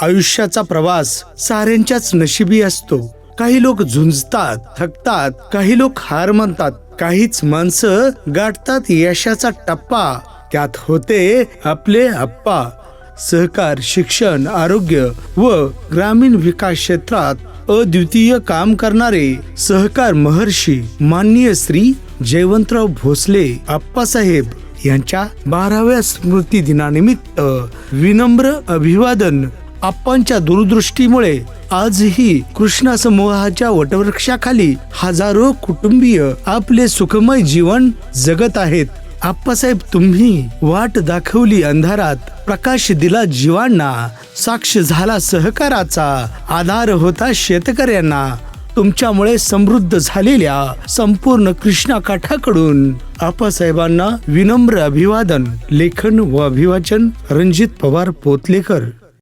आयुष्याचा प्रवास साऱ्यांच्याच नशिबी असतो. काही लोक झुंजतात, थकतात, काही लोक हार मानतात, काहीच माणसं गाठतात यशाचा टप्पा. त्यात होते आपले आप्पा. सहकार, शिक्षण, आरोग्य व ग्रामीण विकास क्षेत्रात अद्वितीय काम करणारे सहकार महर्षी माननीय श्री जयवंतराव भोसले आप्पासाहेब यांच्या 12व्या स्मृती दिनानिमित्त विनम्र अभिवादन. आप्पांच्या दूरदृष्टीमुळे आजही कृष्णा समूहाच्या वटवृक्षाखाली हजारो कुटुंबीय आपले सुखमय जीवन जगत आहेत. आप्पासाहेब, तुम्ही वाट दाखवली अंधारात, प्रकाश दिला जीवांना, साक्ष झाला सहकाराचा, आधार होता शेतकऱ्यांना. तुमच्यामुळे समृद्ध झालेल्या संपूर्ण कृष्णा काठाकडून आप्पासाहेबांना विनम्र अभिवादन. लेखन व अभिवाचन रणजित पवार पोतलेकर.